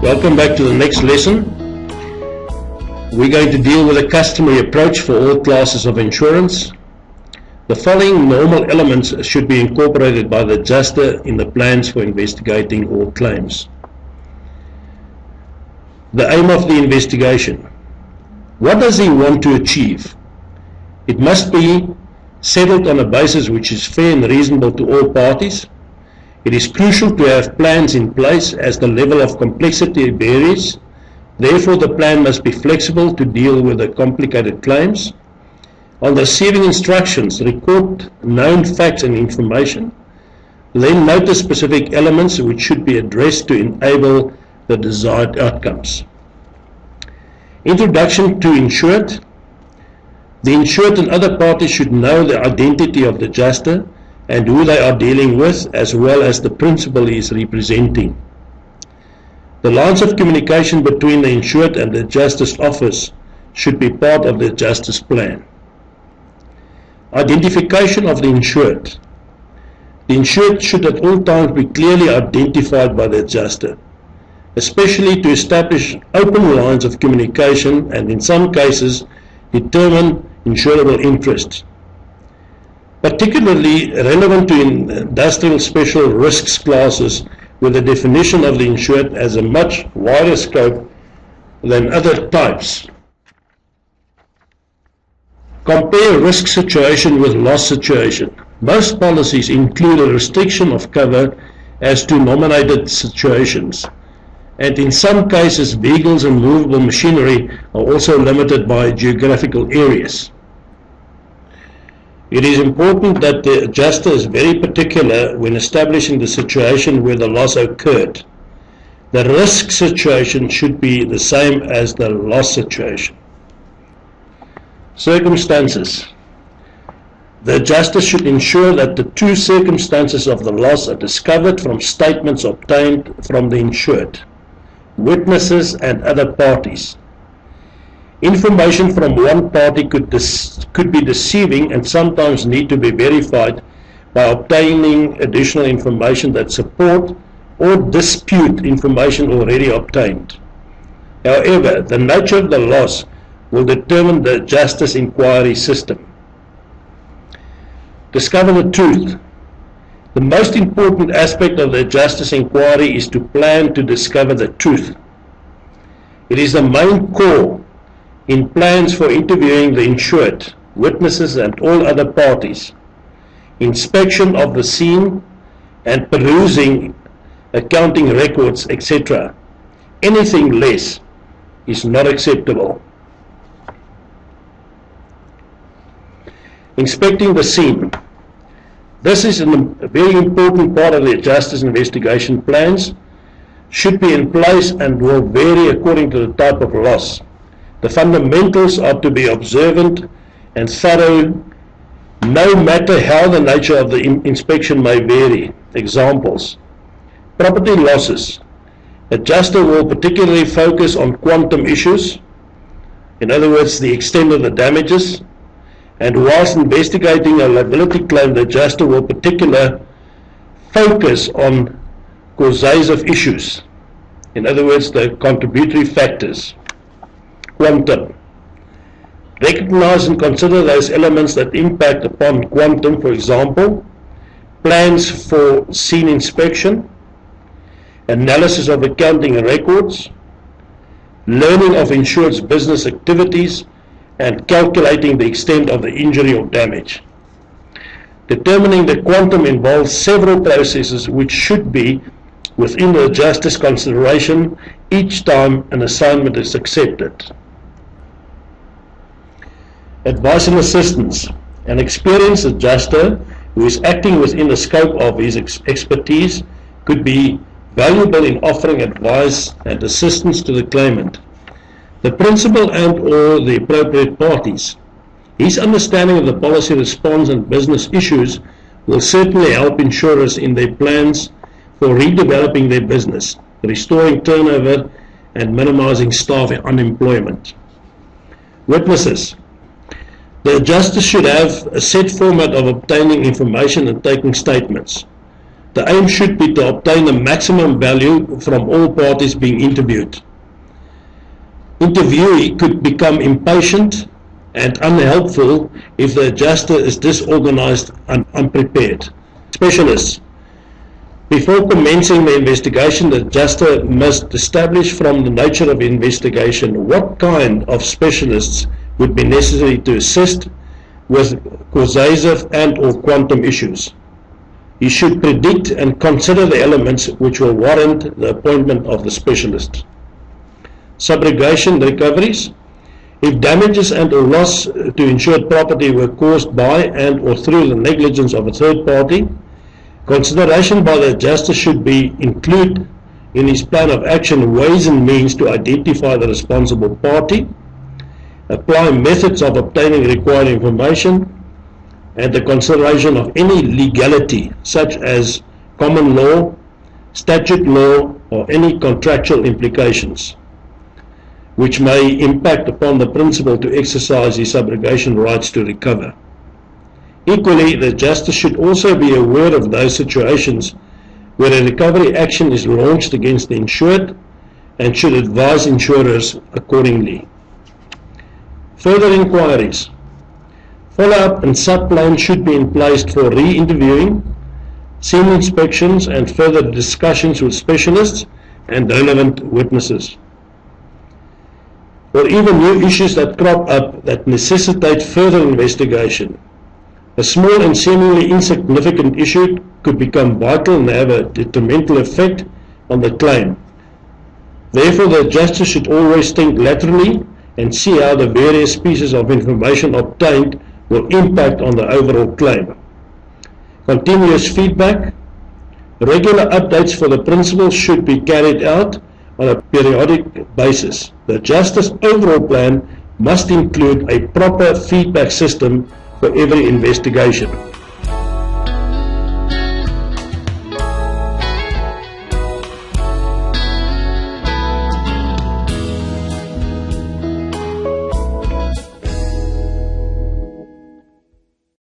Welcome back to the next lesson. We're going to deal with a customary approach for all classes of insurance. The following normal elements should be incorporated by the adjuster in the plans for investigating all claims. The aim of the investigation. What does he want to achieve? It must be settled on a basis which is fair and reasonable to all parties. It is crucial to have plans in place as the level of complexity varies. Therefore, the plan must be flexible to deal with the complicated claims. On receiving instructions, record known facts and information. Then notice specific elements which should be addressed to enable the desired outcomes. Introduction to insured. The insured and other parties should know the identity of the adjuster and who they are dealing with, as well as the principal he is representing. The lines of communication between the insured and the adjuster's office should be part of the adjuster's plan. Identification of the insured. The insured should at all times be clearly identified by the adjuster, especially to establish open lines of communication and in some cases determine insurable interests. Particularly relevant to industrial special risks classes with the definition of the insured as a much wider scope than other types. Compare risk situation with loss situation. Most policies include a restriction of cover as to nominated situations, and in some cases vehicles and movable machinery are also limited by geographical areas. It is important that the adjuster is very particular when establishing the situation where the loss occurred. The risk situation should be the same as the loss situation. Circumstances. The adjuster should ensure that the true circumstances of the loss are discovered from statements obtained from the insured, witnesses and other parties. Information from one party could be deceiving and sometimes need to be verified by obtaining additional information that support or dispute information already obtained. However, the nature of the loss will determine the adjuster's inquiry system. Discover the truth. The most important aspect of the adjuster's inquiry is to plan to discover the truth. It is the main core in plans for interviewing the insured, witnesses and all other parties, inspection of the scene and perusing accounting records, etc. Anything less is not acceptable. Inspecting the scene. This is a very important part of the adjuster's investigation plans, should be in place and will vary according to the type of loss. The fundamentals are to be observant and thorough, no matter how the nature of the inspection may vary. Examples. Property losses. Adjuster will particularly focus on quantum issues, in other words, the extent of the damages, and whilst investigating a liability claim, the adjuster will particularly focus on causation issues, in other words, the contributory factors. Quantum. Recognize and consider those elements that impact upon quantum, for example, plans for scene inspection, analysis of accounting records, learning of insured's business activities, and calculating the extent of the injury or damage. Determining the quantum involves several processes which should be within the adjuster's consideration each time an assignment is accepted. Advice and assistance. An experienced adjuster who is acting within the scope of his expertise could be valuable in offering advice and assistance to the claimant, the principal and or the appropriate parties. His understanding of the policy response and business issues will certainly help insurers in their plans for redeveloping their business, restoring turnover and minimizing staff unemployment. Witnesses. The adjuster should have a set format of obtaining information and taking statements. The aim should be to obtain the maximum value from all parties being interviewed. Interviewee could become impatient and unhelpful if the adjuster is disorganized and unprepared. Specialists. Before commencing the investigation, the adjuster must establish from the nature of the investigation what kind of specialists would be necessary to assist with causative and or quantum issues. He should predict and consider the elements which will warrant the appointment of the specialist. Subrogation recoveries. If damages and or loss to insured property were caused by and or through the negligence of a third party, consideration by the adjuster should be included in his plan of action ways and means to identify the responsible party, apply methods of obtaining required information, and the consideration of any legality such as common law, statute law, or any contractual implications which may impact upon the principal to exercise his subrogation rights to recover. Equally, the adjuster should also be aware of those situations where a recovery action is launched against the insured and should advise insurers accordingly. Further inquiries. Follow-up and sub-plans should be in place for re-interviewing, scene inspections and further discussions with specialists and relevant witnesses. Or even new issues that crop up that necessitate further investigation. A small and seemingly insignificant issue could become vital and have a detrimental effect on the claim. Therefore, the adjuster should always think laterally and see how the various pieces of information obtained will impact on the overall claim. Continuous feedback. Regular updates for the principal should be carried out on a periodic basis. The adjuster's overall plan must include a proper feedback system for every investigation.